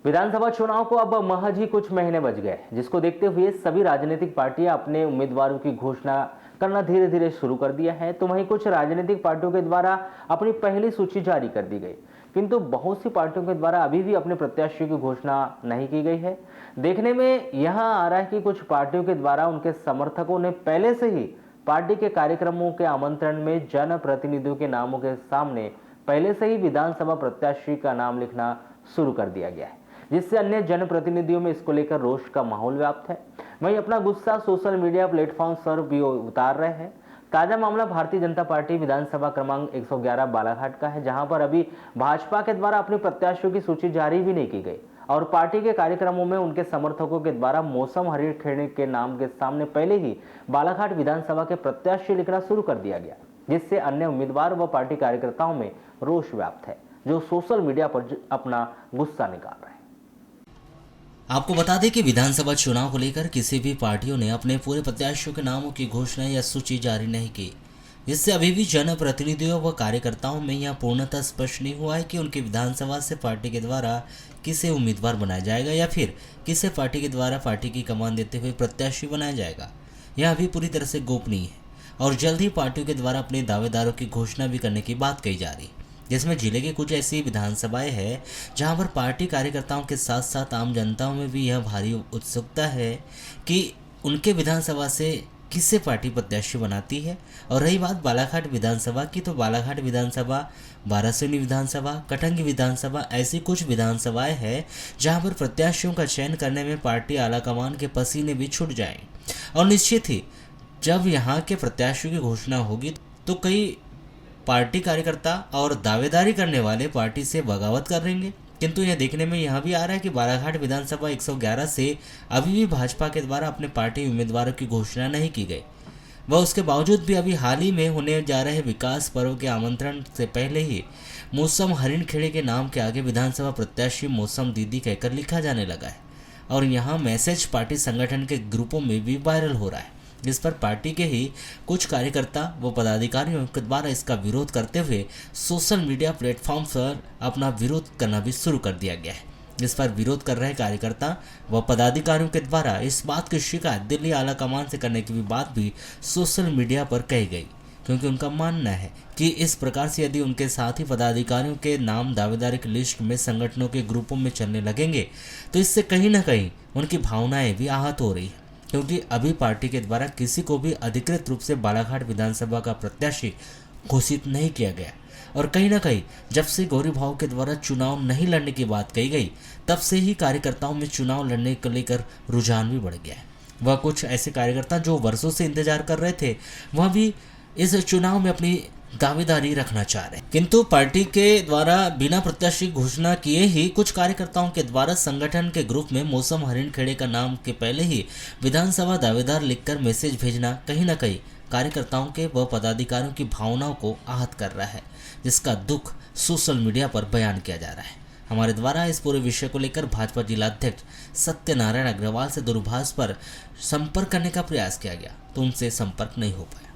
विधानसभा चुनाव को अब महज ही कुछ महीने बच गए, जिसको देखते हुए सभी राजनीतिक पार्टियां अपने उम्मीदवारों की घोषणा करना धीरे धीरे शुरू कर दिया है। तो वहीं कुछ राजनीतिक पार्टियों के द्वारा अपनी पहली सूची जारी कर दी गई, किंतु बहुत सी पार्टियों के द्वारा अभी भी अपने प्रत्याशियों की घोषणा नहीं की गई है। देखने में यह आ रहा है कि कुछ पार्टियों के द्वारा उनके समर्थकों ने पहले से ही पार्टी के कार्यक्रमों के आमंत्रण में जनप्रतिनिधियों के नामों के सामने पहले से ही विधानसभा प्रत्याशी का नाम लिखना शुरू कर दिया गया है, जिससे अन्य जनप्रतिनिधियों में इसको लेकर रोष का माहौल व्याप्त है। वहीं अपना गुस्सा सोशल मीडिया प्लेटफॉर्म पर भी उतार रहे हैं। ताजा मामला भारतीय जनता पार्टी विधानसभा क्रमांक 111 बालाघाट का है, जहां पर अभी भाजपा के द्वारा अपने प्रत्याशियों की सूची जारी भी नहीं की गई और पार्टी के कार्यक्रमों में उनके समर्थकों के द्वारा मौसम हरिण खेड़े के नाम के सामने पहले ही बालाघाट विधानसभा के प्रत्याशी लिखना शुरू कर दिया गया, जिससे अन्य उम्मीदवार व पार्टी कार्यकर्ताओं में रोष व्याप्त है, जो सोशल मीडिया पर अपना गुस्सा निकाल रहे हैं। आपको बता दें कि विधानसभा चुनाव को लेकर किसी भी पार्टियों ने अपने पूरे प्रत्याशियों के नामों की घोषणा या सूची जारी नहीं की, जिससे अभी भी जनप्रतिनिधियों व कार्यकर्ताओं में यह पूर्णतः स्पष्ट नहीं हुआ है कि उनकी विधानसभा से पार्टी के द्वारा किसे उम्मीदवार बनाया जाएगा या फिर किसे पार्टी के द्वारा पार्टी की कमान देते हुए प्रत्याशी बनाया जाएगा। यह अभी पूरी तरह से गोपनीय है और जल्द ही पार्टियों के द्वारा अपने दावेदारों की घोषणा भी करने की बात कही जा रही है, जिसमें जिले के कुछ ऐसी विधानसभाएं हैं जहां पर पार्टी कार्यकर्ताओं के साथ साथ आम जनताओं में भी यह भारी उत्सुकता है कि उनके विधानसभा से किससे पार्टी प्रत्याशी बनाती है। और रही बात बालाघाट विधानसभा की, तो बालाघाट विधानसभा, बारासिनी विधानसभा, कटंगी विधानसभा ऐसी कुछ विधानसभाएं हैं जहां पर प्रत्याशियों का चयन करने में पार्टी आलाकमान के पसीने भी छूट जाएं। और निश्चित ही जब यहाँ के प्रत्याशियों की घोषणा होगी तो कई पार्टी कार्यकर्ता और दावेदारी करने वाले पार्टी से बगावत करेंगे, किंतु यह देखने में यह भी आ रहा है कि बालाघाट विधानसभा 111 से अभी भी भाजपा के द्वारा अपने पार्टी उम्मीदवारों की घोषणा नहीं की गई। वह उसके बावजूद भी अभी हाल ही में होने जा रहे विकास पर्व के आमंत्रण से पहले ही मौसम हरिण खेड़े के नाम के आगे विधानसभा प्रत्याशी मौसम दीदी कहकर लिखा जाने लगा है और यहाँ मैसेज पार्टी संगठन के ग्रुपों में भी वायरल हो रहा है, जिस पर पार्टी के ही कुछ कार्यकर्ता व पदाधिकारियों के द्वारा इसका विरोध करते हुए सोशल मीडिया प्लेटफॉर्म पर अपना विरोध करना भी शुरू कर दिया गया है। जिस पर विरोध कर रहे कार्यकर्ता व पदाधिकारियों के द्वारा इस बात की शिकायत दिल्ली आलाकमान से करने की भी बात भी सोशल मीडिया पर कही गई, क्योंकि उनका मानना है कि इस प्रकार से यदि उनके साथी पदाधिकारियों के नाम दावेदारी की लिस्ट में संगठनों के ग्रुपों में चलने लगेंगे तो इससे कहीं ना कहीं उनकी भावनाएं भी आहत हो रही है, क्योंकि अभी पार्टी के द्वारा किसी को भी अधिकृत रूप से बालाघाट विधानसभा का प्रत्याशी घोषित नहीं किया गया और कहीं ना कहीं जब से गौरी भाव के द्वारा चुनाव नहीं लड़ने की बात कही गई तब से ही कार्यकर्ताओं में चुनाव लड़ने को लेकर रुझान भी बढ़ गया है। वह कुछ ऐसे कार्यकर्ता जो वर्षों से इंतजार कर रहे थे वह भी इस चुनाव में अपनी दावेदारी रखना चाह रहे हैं, किंतु पार्टी के द्वारा बिना प्रत्याशी घोषणा किए ही कुछ कार्यकर्ताओं के द्वारा संगठन के ग्रुप में मौसम हरिण खेड़े का नाम के पहले ही विधानसभा दावेदार लिखकर मैसेज भेजना कहीं ना कहीं कार्यकर्ताओं के व पदाधिकारियों की भावनाओं को आहत कर रहा है, जिसका दुख सोशल मीडिया पर बयान किया जा रहा है। हमारे द्वारा इस पूरे विषय को लेकर भाजपा जिलाध्यक्ष सत्यनारायण अग्रवाल से दूरभाष पर संपर्क करने का प्रयास किया गया तो उनसे संपर्क नहीं हो पाया।